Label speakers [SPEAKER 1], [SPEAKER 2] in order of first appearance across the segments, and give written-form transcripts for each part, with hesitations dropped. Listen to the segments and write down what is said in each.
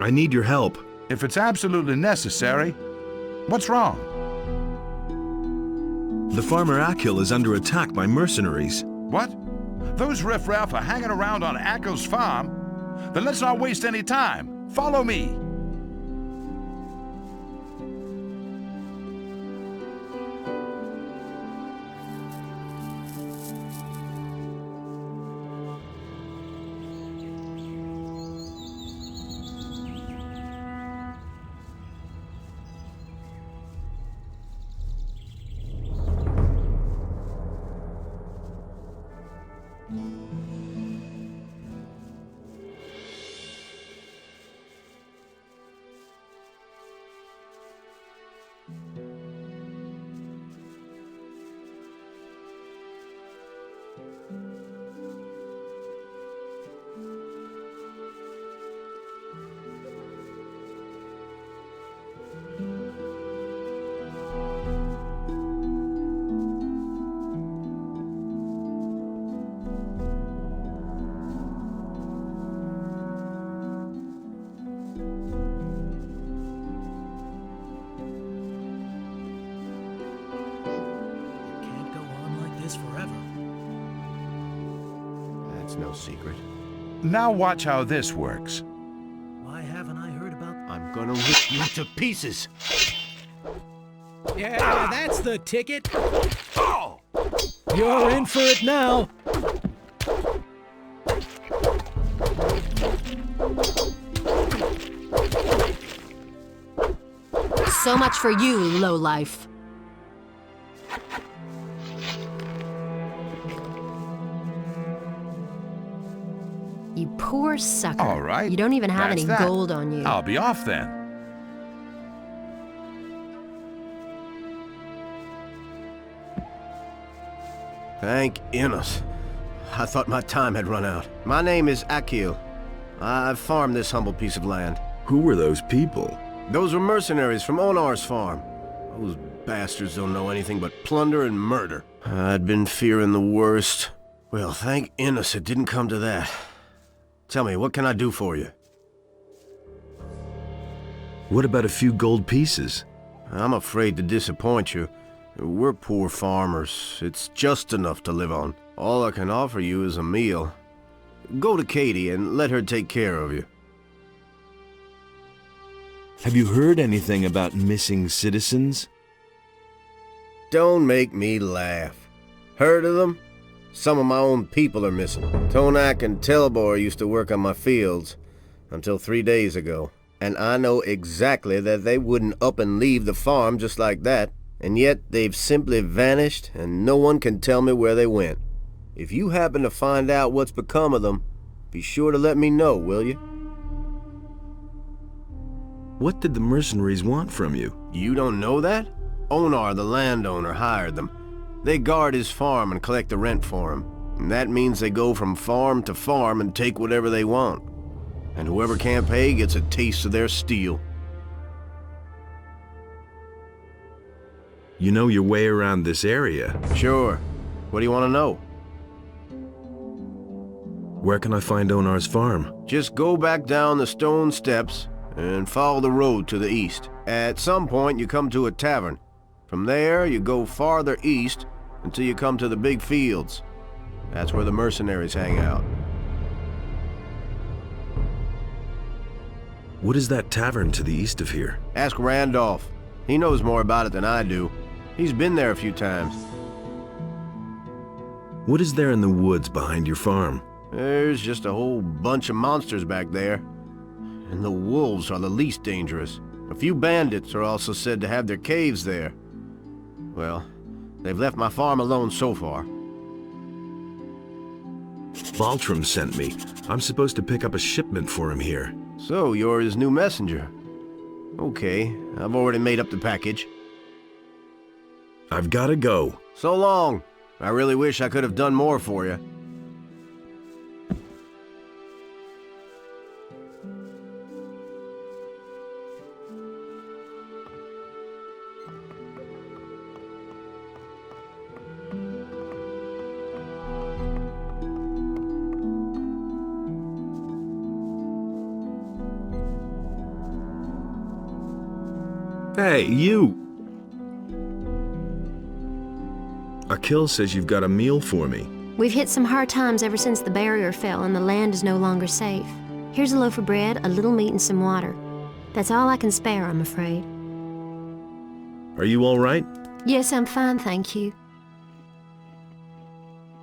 [SPEAKER 1] I need your help.
[SPEAKER 2] If it's absolutely necessary. What's wrong?
[SPEAKER 1] The farmer Akil is under attack by mercenaries.
[SPEAKER 2] What? Those riffraff are hanging around on Akils' farm? Then let's not waste any time. Follow me.
[SPEAKER 3] Forever.
[SPEAKER 4] That's no secret.
[SPEAKER 2] Now watch how this works.
[SPEAKER 3] Why haven't I heard about...
[SPEAKER 4] I'm gonna rip you to pieces.
[SPEAKER 3] Yeah, that's the ticket. You're in for it now.
[SPEAKER 5] So much for you, lowlife. You poor sucker.
[SPEAKER 2] All right.
[SPEAKER 5] You don't even have
[SPEAKER 2] That's
[SPEAKER 5] any
[SPEAKER 2] that.
[SPEAKER 5] gold on you.
[SPEAKER 2] I'll be off then.
[SPEAKER 4] Thank Innos. I thought my time had run out. My name is Akil. I've farmed this humble piece of land.
[SPEAKER 1] Who were those people?
[SPEAKER 4] Those were mercenaries from NOTR's farm. Those bastards don't know anything but plunder and murder. I'd been fearing the worst. Well, thank Innos it didn't come to that. Tell me, what can I do for you?
[SPEAKER 1] What about a few gold pieces?
[SPEAKER 4] I'm afraid to disappoint you. We're poor farmers. It's just enough to live on. All I can offer you is a meal. Go to Katie and let her take care of you.
[SPEAKER 1] Have you heard anything about missing citizens?
[SPEAKER 4] Don't make me laugh. Heard of them? Some of my own people are missing. Tonak and Telbor used to work on my fields until 3 days ago. And I know exactly that they wouldn't up and leave the farm just like that. And yet they've simply vanished and no one can tell me where they went. If you happen to find out what's become of them, be sure to let me know, will you?
[SPEAKER 1] What did the mercenaries want from you?
[SPEAKER 4] You don't know that? Onar, the landowner, hired them. They guard his farm and collect the rent for him. And that means they go from farm to farm and take whatever they want. And whoever can't pay gets a taste of their steel.
[SPEAKER 1] You know your way around this area.
[SPEAKER 4] Sure. What do you want to know?
[SPEAKER 1] Where can I find Onar's farm?
[SPEAKER 4] Just go back down the stone steps and follow the road to the east. At some point you come to a tavern. From there you go farther east until you come to the big fields. That's where the mercenaries hang out.
[SPEAKER 1] What is that tavern to the east of here?
[SPEAKER 4] Ask Randolph. He knows more about it than I do. He's been there a few times.
[SPEAKER 1] What is there in the woods behind your farm?
[SPEAKER 4] There's just a whole bunch of monsters back there. And the wolves are the least dangerous. A few bandits are also said to have their caves there. Well, they've left my farm alone so far.
[SPEAKER 1] Baltram sent me. I'm supposed to pick up a shipment for him here.
[SPEAKER 4] So, you're his new messenger. Okay, I've already made up the package.
[SPEAKER 1] I've gotta go.
[SPEAKER 4] So long. I really wish I could have done more for you.
[SPEAKER 1] Hey, you! Akils says you've got a meal for me.
[SPEAKER 5] We've hit some hard times ever since the barrier fell and the land is no longer safe. Here's a loaf of bread, a little meat, and some water. That's all I can spare, I'm afraid.
[SPEAKER 1] Are you all right?
[SPEAKER 5] Yes, I'm fine, thank you.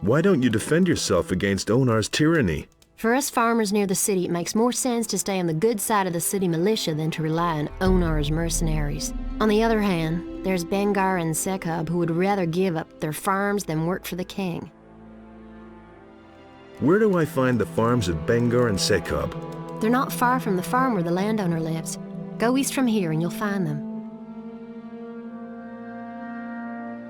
[SPEAKER 1] Why don't you defend yourself against Onar's tyranny?
[SPEAKER 5] For us farmers near the city, it makes more sense to stay on the good side of the city militia than to rely on Onar's mercenaries. On the other hand, there's Bengar and Sekub who would rather give up their farms than work for the king.
[SPEAKER 1] Where do I find the farms of Bengar and Sekub?
[SPEAKER 5] They're not far from the farm where the landowner lives. Go east from here and you'll find them.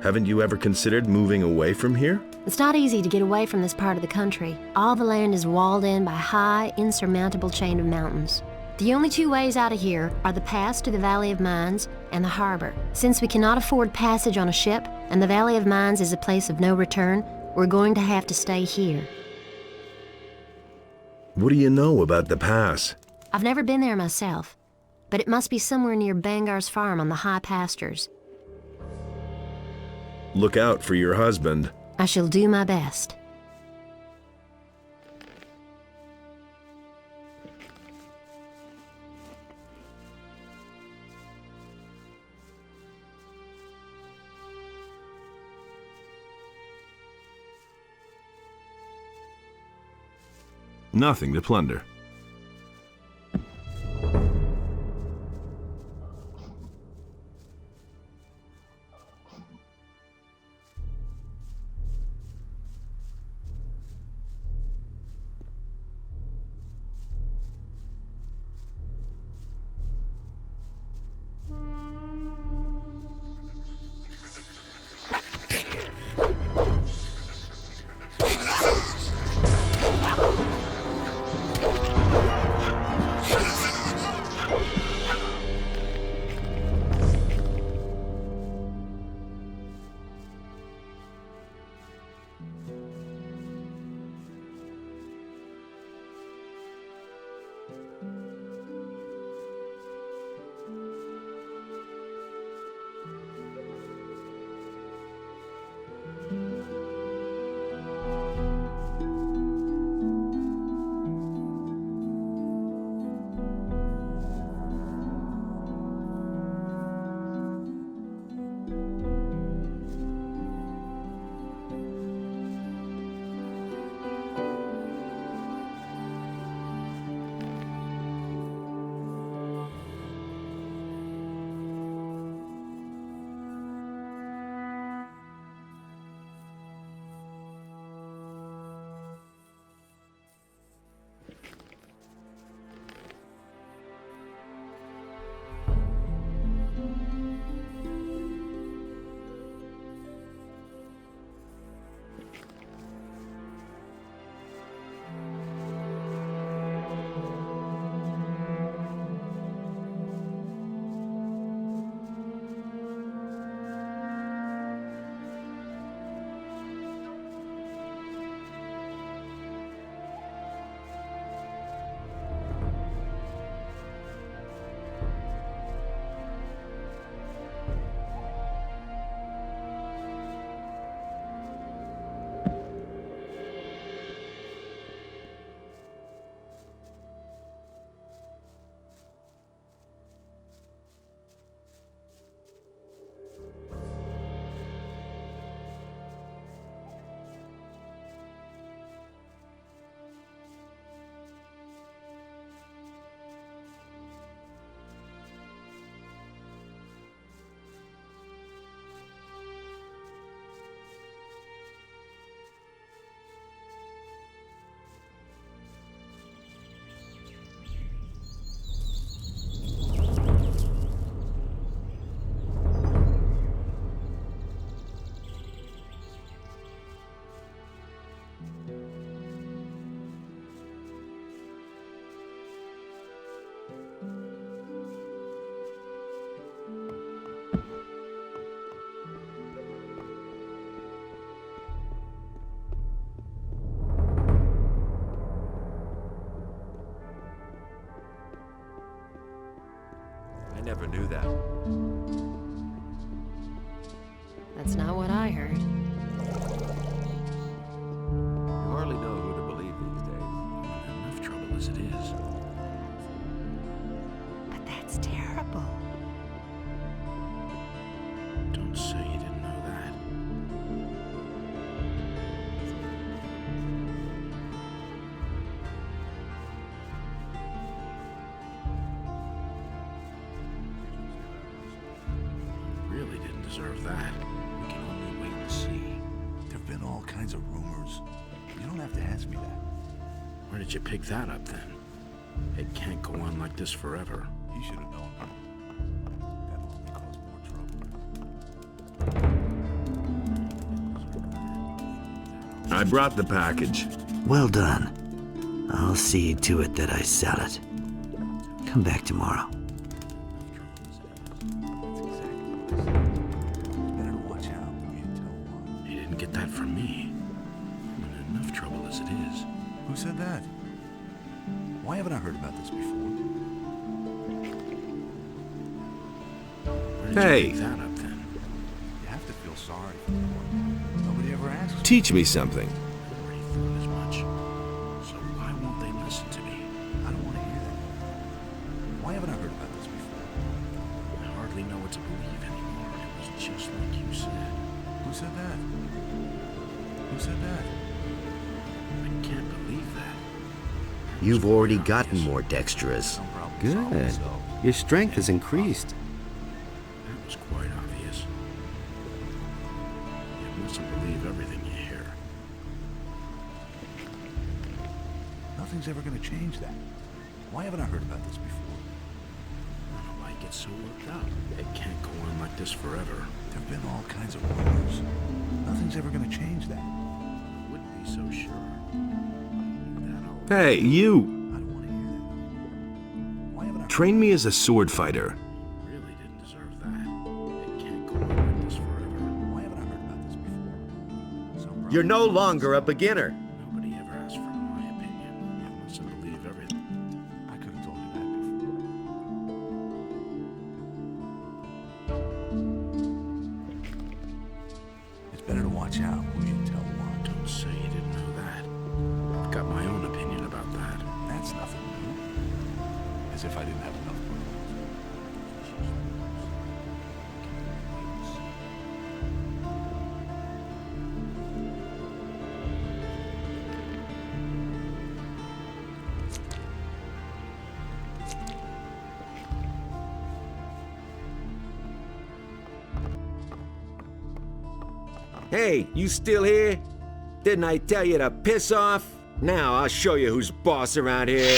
[SPEAKER 1] Haven't you ever considered moving away from here?
[SPEAKER 5] It's not easy to get away from this part of the country. All the land is walled in by a high, insurmountable chain of mountains. The only two ways out of here are the pass to the Valley of Mines and the harbor. Since we cannot afford passage on a ship, and the Valley of Mines is a place of no return, we're going to have to stay here.
[SPEAKER 1] What do you know about the pass?
[SPEAKER 5] I've never been there myself, but it must be somewhere near Bangar's farm on the high pastures.
[SPEAKER 1] Look out for your husband.
[SPEAKER 5] I shall do my best.
[SPEAKER 1] Nothing to plunder.
[SPEAKER 6] I never knew that.
[SPEAKER 5] That's not what I heard.
[SPEAKER 6] You hardly know who to believe these days.
[SPEAKER 1] Enough trouble as it is.
[SPEAKER 5] But that's terrible.
[SPEAKER 1] Don't say you didn't know that. Really didn't deserve that. We can only wait and see.
[SPEAKER 2] There've been all kinds of rumors. You don't have to ask me that.
[SPEAKER 1] Where did you pick that up then? It can't go on like this forever.
[SPEAKER 2] He should have known. That'll only cause more trouble.
[SPEAKER 1] I brought the package.
[SPEAKER 7] Well done. I'll see to it that I sell it. Come back tomorrow.
[SPEAKER 2] Better to watch out when you tell one.
[SPEAKER 1] You didn't get that from me. I'm in enough trouble as it is.
[SPEAKER 2] Who said that? Why haven't I heard about this before?
[SPEAKER 1] Where did
[SPEAKER 8] Hey.
[SPEAKER 1] you pick that up then?
[SPEAKER 2] You have to feel sorry for the poor guy. Nobody ever asked.
[SPEAKER 8] Teach me something.
[SPEAKER 1] I already thought as much. So why won't they listen to me?
[SPEAKER 2] I don't want to hear that. Why haven't I heard about this before?
[SPEAKER 1] I hardly know what to believe anymore. It was just like you said.
[SPEAKER 2] Who said that? Who said that?
[SPEAKER 1] I can't believe that.
[SPEAKER 7] You've already gotten more dexterous.
[SPEAKER 2] Some problems
[SPEAKER 9] Good.
[SPEAKER 2] solve themselves.
[SPEAKER 9] Your strength has increased.
[SPEAKER 1] That was quite obvious. You mustn't believe everything you hear.
[SPEAKER 2] Nothing's ever going to change that. Why haven't I heard about this before?
[SPEAKER 1] I don't know why you get so worked up. It can't go on like this forever.
[SPEAKER 2] There've been all kinds of rumors. Nothing's ever going to change that.
[SPEAKER 1] I wouldn't be so sure. That all.
[SPEAKER 8] Hey, you!
[SPEAKER 2] I don't want to hear that. Why haven't I heard
[SPEAKER 8] Train me as a sword fighter.
[SPEAKER 1] Really didn't deserve that. It can't go on like this forever.
[SPEAKER 2] Why haven't I heard about this before? Some
[SPEAKER 7] You're no
[SPEAKER 2] problems-
[SPEAKER 7] longer a beginner.
[SPEAKER 1] Nobody ever asked for my opinion. You mustn't believe everything.
[SPEAKER 2] I could have told you that before. It's better to watch out who you tell what.
[SPEAKER 1] Don't say you didn't know that. I've got my own opinion about that.
[SPEAKER 2] That's nothing new. As if I didn't have enough problems.
[SPEAKER 7] Hey, you still here? Didn't I tell you to piss off? Now I'll show you who's boss around here.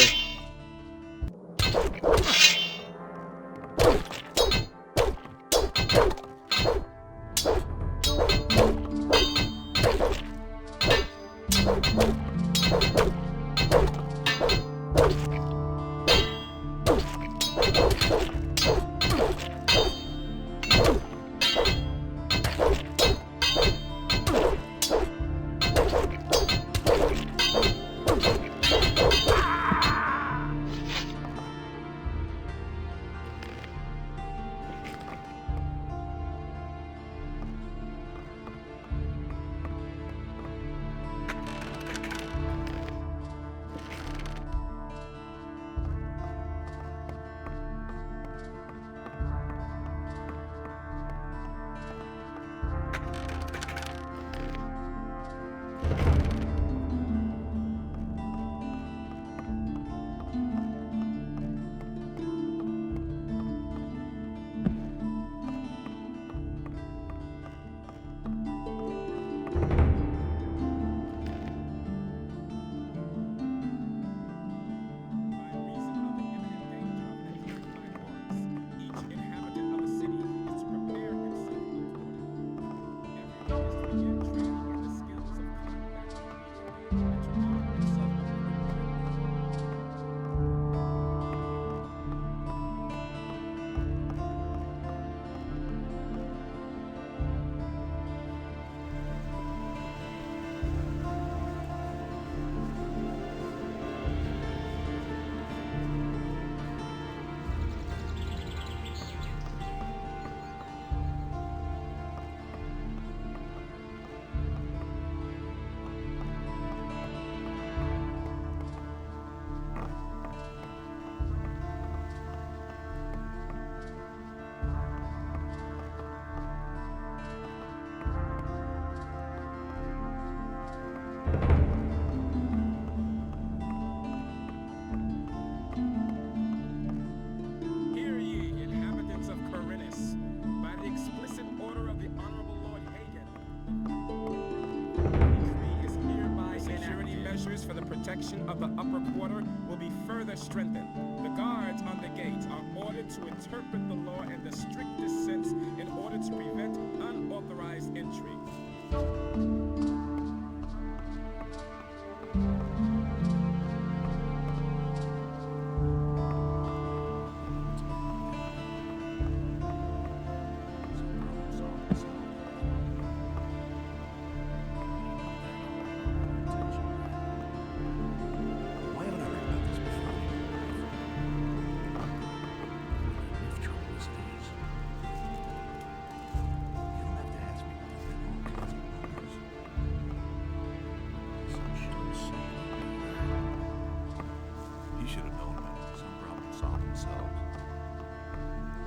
[SPEAKER 10] section of the upper quarter will be further strengthened. The guards on the gates are ordered to interpret the law in the strictest sense in order to prevent unauthorized entry.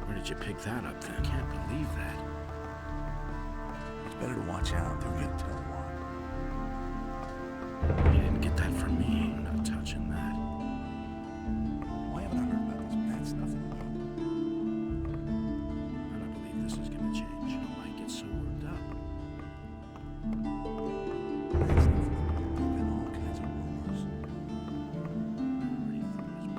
[SPEAKER 1] Where did you pick that up then? Can't believe that.
[SPEAKER 11] It's better to watch out. They're going to tell one.
[SPEAKER 1] You didn't get that from me. I'm not touching that.
[SPEAKER 11] Why haven't I heard about this bad stuff in the book?
[SPEAKER 1] I don't believe this is gonna change. I might get so worked up.
[SPEAKER 11] Bad stuff. There've been all kinds of rumors. As if I didn't have enough.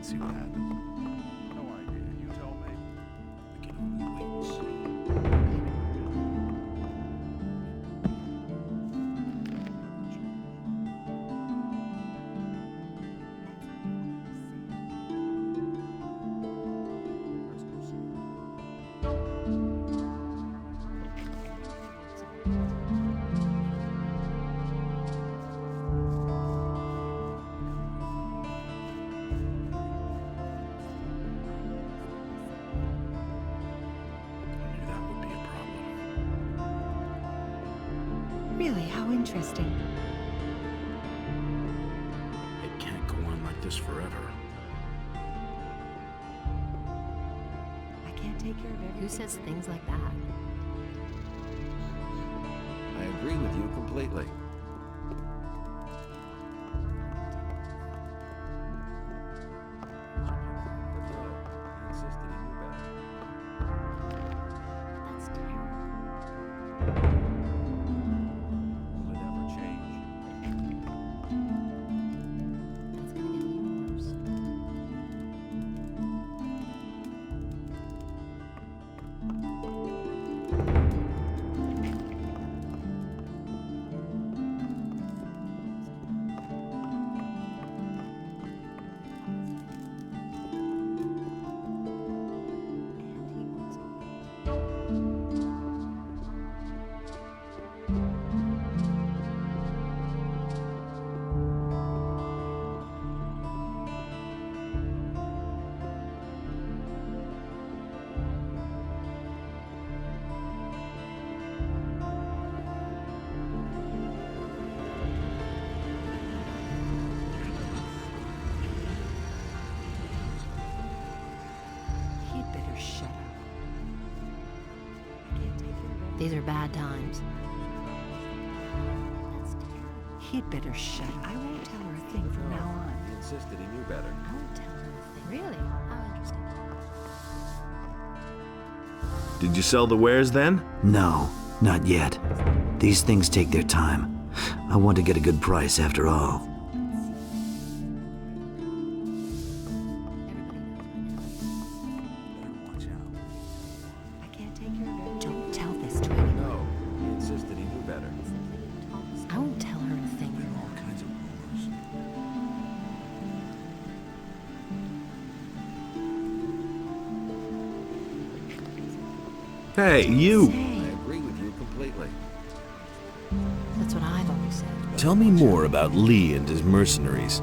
[SPEAKER 11] See what happens.
[SPEAKER 2] No idea. You tell me.
[SPEAKER 1] We can only wait and see.
[SPEAKER 12] Really, how interesting.
[SPEAKER 1] It can't go on like this forever.
[SPEAKER 12] I can't take care of everything.
[SPEAKER 5] Who says things like that?
[SPEAKER 6] I agree with you completely. He insisted he knew better.
[SPEAKER 5] That's terrible.
[SPEAKER 6] Will it ever change?
[SPEAKER 5] It's gonna get even worse. These are bad times.
[SPEAKER 12] He'd better shut up. I won't tell her a thing from now on.
[SPEAKER 6] He insisted he knew better.
[SPEAKER 5] I won't tell her a thing. Really? How interesting.
[SPEAKER 1] Did you sell the wares then?
[SPEAKER 13] No, not yet. These things take their time. I want to get a good price after all.
[SPEAKER 11] Watch out.
[SPEAKER 12] I can't take care of it. Don't tell this to anyone.
[SPEAKER 6] No, he insisted he knew better.
[SPEAKER 5] I won't tell her a thing.
[SPEAKER 11] All kinds of rumors.
[SPEAKER 1] Hey, you!
[SPEAKER 6] I agree with you completely.
[SPEAKER 5] That's what I've always said.
[SPEAKER 1] Tell me more about Lee and his mercenaries.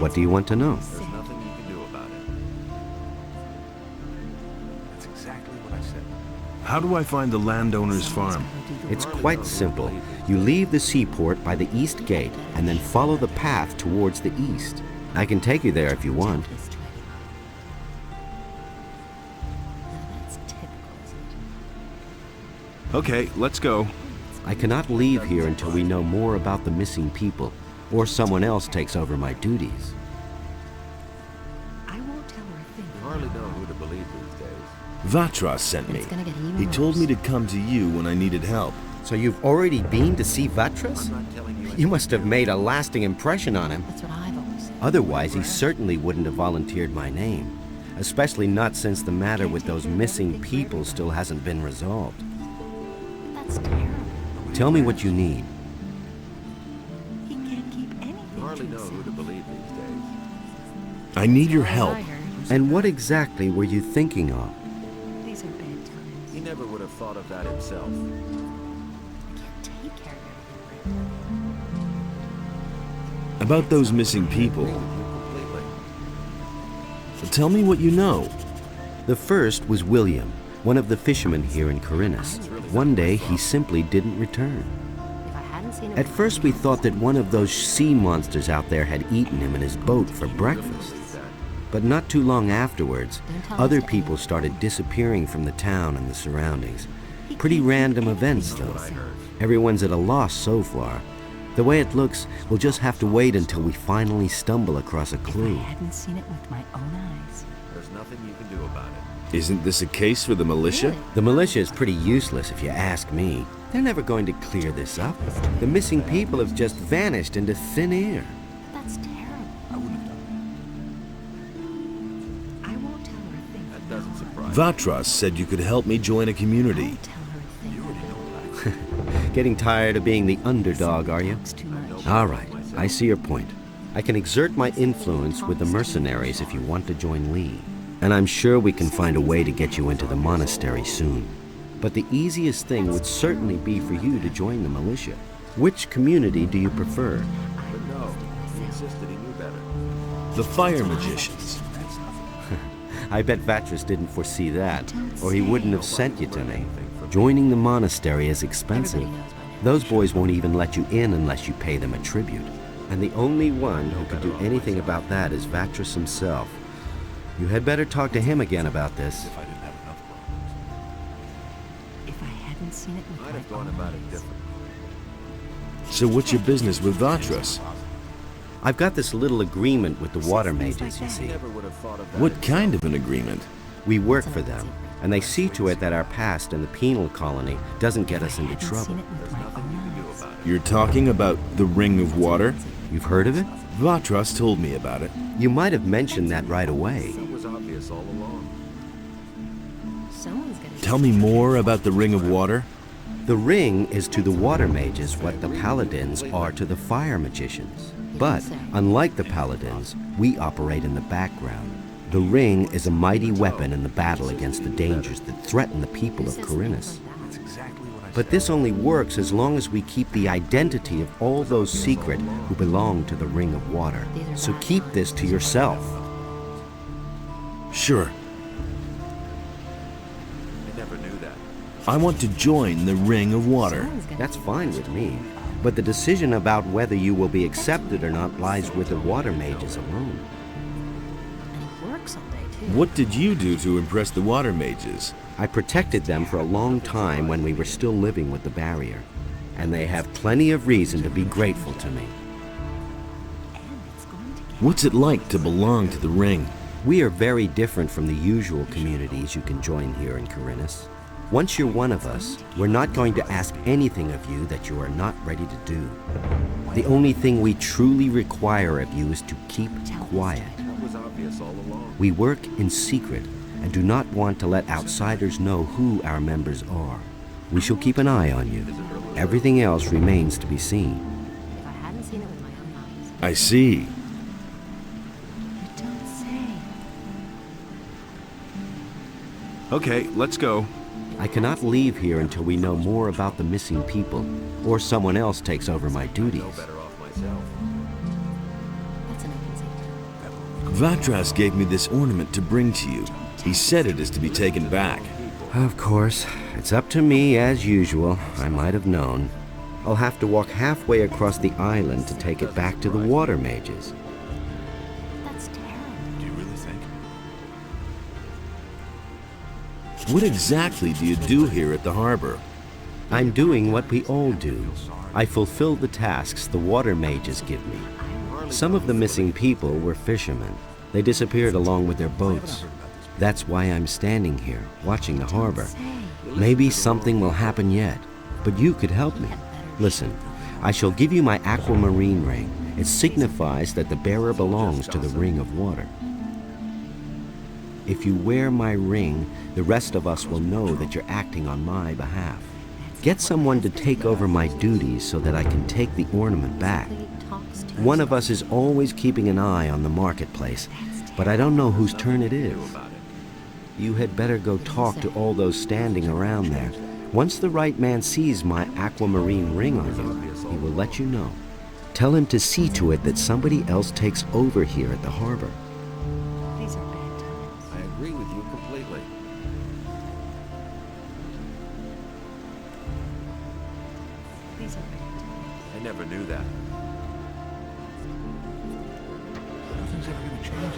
[SPEAKER 9] What do you want to know?
[SPEAKER 6] There's nothing you can do about it.
[SPEAKER 11] That's exactly what I said.
[SPEAKER 1] How do I find the landowner's farm?
[SPEAKER 9] It's quite simple. You leave the seaport by the east gate and then follow the path towards the east. I can take you there if you want.
[SPEAKER 5] This to anyone. Now that's typical, isn't it?
[SPEAKER 1] Okay, let's go.
[SPEAKER 9] I cannot leave here until we know more about the missing people, or someone else takes over my duties.
[SPEAKER 12] I won't tell her a thing.
[SPEAKER 6] You hardly know who to believe these days.
[SPEAKER 1] Vatras sent me.
[SPEAKER 5] It's gonna get even
[SPEAKER 1] He told me
[SPEAKER 5] worse.
[SPEAKER 1] to come to you when I needed help.
[SPEAKER 9] So you've already been to see Vatras?
[SPEAKER 6] I'm not telling you
[SPEAKER 9] You must have made a lasting impression on him.
[SPEAKER 5] That's what I've always said.
[SPEAKER 9] Otherwise, he certainly wouldn't have volunteered my name. Especially not since the matter with those missing people still hasn't been resolved.
[SPEAKER 5] That's terrible.
[SPEAKER 9] Tell me what you need.
[SPEAKER 12] He can't keep anything
[SPEAKER 6] You hardly
[SPEAKER 12] to
[SPEAKER 6] know who
[SPEAKER 12] himself.
[SPEAKER 6] to believe these days.
[SPEAKER 1] I need your help.
[SPEAKER 5] I heard.
[SPEAKER 9] And what exactly were you thinking of?
[SPEAKER 12] These are bad times.
[SPEAKER 6] He never would have thought of that himself.
[SPEAKER 5] I can't take care of everything right now.
[SPEAKER 1] About those missing people.
[SPEAKER 6] I agree with you completely.
[SPEAKER 1] Tell me what you know.
[SPEAKER 9] The first was William, one of the fishermen here in Corinus. One day, he simply didn't return.
[SPEAKER 5] If I hadn't seen it
[SPEAKER 9] At
[SPEAKER 5] with
[SPEAKER 9] first, we thought that one of those sea monsters out there had eaten him in his boat for breakfast. But not too long afterwards, other people started disappearing from the town and the surroundings. Pretty random events, though. Everyone's at a loss so far. The way it looks, we'll just have to wait until we finally stumble across a
[SPEAKER 12] If I
[SPEAKER 9] clue.
[SPEAKER 12] hadn't seen it with my own eyes.
[SPEAKER 6] There's nothing you can do about it.
[SPEAKER 1] Isn't this a case for the militia?
[SPEAKER 5] Really?
[SPEAKER 9] The militia is pretty useless if you ask me. They're never going to clear this up. The missing people have just vanished into thin air.
[SPEAKER 5] That's terrible.
[SPEAKER 11] I wouldn't have done
[SPEAKER 12] I won't tell her a thing.
[SPEAKER 6] That doesn't surprise me.
[SPEAKER 1] Vatras said you could help me join a
[SPEAKER 5] I
[SPEAKER 1] community.
[SPEAKER 5] won't tell her a thing.
[SPEAKER 9] Getting tired of being the underdog, are you?
[SPEAKER 12] It's too much.
[SPEAKER 9] All right, I see your point. I can exert my influence with the mercenaries if you want to join Lee. And I'm sure we can find a way to get you into the monastery soon. But the easiest thing would certainly be for you to join the militia. Which community do you prefer?
[SPEAKER 6] But no, he insisted he knew better.
[SPEAKER 1] The fire magicians.
[SPEAKER 9] I bet Vatras didn't foresee that, or he wouldn't have sent you to me. Joining the monastery is expensive.
[SPEAKER 5] Everybody knows my name.
[SPEAKER 9] Those boys won't even let you in unless you pay them a tribute. And the only one who could do anything about that is Vatras himself. You had better talk to him again about this.
[SPEAKER 11] if I didn't have enough problems.
[SPEAKER 12] If I hadn't seen it with
[SPEAKER 6] I'd
[SPEAKER 12] my
[SPEAKER 6] have gone
[SPEAKER 12] own
[SPEAKER 6] about it
[SPEAKER 12] eyes.
[SPEAKER 6] differently.
[SPEAKER 1] So what's your business with Vatras?
[SPEAKER 9] I've got this little agreement with the water mages, you
[SPEAKER 6] He
[SPEAKER 9] see.
[SPEAKER 6] never would have thought of that.
[SPEAKER 1] What kind of an agreement?
[SPEAKER 9] We work for them, and they see to it that our past in the penal colony doesn't get us into
[SPEAKER 12] Hadn't seen
[SPEAKER 9] trouble.
[SPEAKER 12] it with my
[SPEAKER 6] Nothing you can do
[SPEAKER 12] own eyes.
[SPEAKER 6] about it.
[SPEAKER 1] You're talking about the Ring of Water?
[SPEAKER 9] You've heard of it?
[SPEAKER 1] Vatras told me about it.
[SPEAKER 9] You might have mentioned that right away.
[SPEAKER 6] It was obvious all along.
[SPEAKER 5] Someone's gonna
[SPEAKER 1] Tell me more about the Ring of Water.
[SPEAKER 9] The ring is to the water mages what the paladins are to the fire magicians. But, unlike the paladins, we operate in the background. The ring is a mighty weapon in the battle against the dangers that threaten the people of Corinus.
[SPEAKER 11] That's exactly what I
[SPEAKER 9] But
[SPEAKER 11] said.
[SPEAKER 9] this only works as long as we keep the identity of all those secret who belong to the Ring of Water. So keep this to yourself.
[SPEAKER 1] Sure.
[SPEAKER 6] I never knew that.
[SPEAKER 1] I want to join the Ring of Water.
[SPEAKER 5] Someone's gonna
[SPEAKER 9] That's fine with me. But the decision about whether you will be accepted or not lies with the water mages alone.
[SPEAKER 5] And he works all day
[SPEAKER 8] What did you do to impress the water mages?
[SPEAKER 9] I protected them for a long time when we were still living with the barrier, and they have plenty of reason to be grateful to me.
[SPEAKER 8] What's it like to belong to the ring?
[SPEAKER 9] We are very different from the usual communities you can join here in Corinus. Once you're one of us, we're not going to ask anything of you that you are not ready to do. The only thing we truly require of you is to keep quiet.
[SPEAKER 6] That was obvious all along.
[SPEAKER 9] We work in secret and do not want to let outsiders know who our members are. We shall keep an eye on you. Everything else remains to be seen.
[SPEAKER 5] If I hadn't seen it with my own eyes.
[SPEAKER 8] I see.
[SPEAKER 12] You don't say.
[SPEAKER 8] Okay, let's go.
[SPEAKER 9] I cannot leave here until we know more about the missing people, or someone else takes over my duties.
[SPEAKER 6] No better off myself.
[SPEAKER 5] That's an open secret.
[SPEAKER 8] Vatras gave me this ornament to bring to you. He said it is to be taken back.
[SPEAKER 9] Of course. It's up to me, as usual. I might have known. I'll have to walk halfway across the island to take it back to the water mages.
[SPEAKER 5] That's terrible.
[SPEAKER 11] Do you really think?
[SPEAKER 8] What exactly do you do here at the harbor?
[SPEAKER 9] I'm doing what we all do. I fulfill the tasks the water mages give me. Some of the missing people were fishermen. They disappeared along with their boats. That's why I'm standing here, watching the harbor. Maybe something will happen yet, but you could help me. Listen, I shall give you my aquamarine ring. It signifies that the bearer belongs to the ring of water. If you wear my ring, the rest of us will know that you're acting on my behalf. Get someone to take over my duties so that I can take the ornament back. One of us is always keeping an eye on the marketplace, but I don't know whose turn it is. You had better go talk to all those standing around there. Once the right man sees my aquamarine ring on you, he will let you know. Tell him to see to it that somebody else takes over here at the harbor.
[SPEAKER 12] These are bad times.
[SPEAKER 6] I agree with you completely.
[SPEAKER 12] These are bad times.
[SPEAKER 6] I never knew that.
[SPEAKER 11] Nothing's ever gonna change.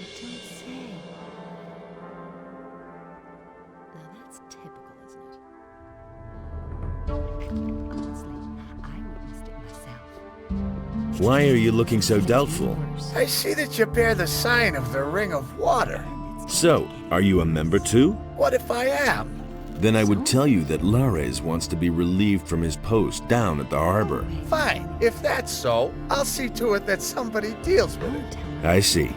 [SPEAKER 12] You don't say.
[SPEAKER 5] Now that's typical, isn't it?
[SPEAKER 12] Honestly, I witnessed it myself.
[SPEAKER 8] Why are you looking so doubtful?
[SPEAKER 14] I see that you bear the sign of the Ring of Water.
[SPEAKER 8] So, are you a member too?
[SPEAKER 14] What if I am?
[SPEAKER 8] Then I would tell you that Lares wants to be relieved from his post down at the harbor.
[SPEAKER 14] Fine. If that's so, I'll see to it that somebody deals with it.
[SPEAKER 8] I see.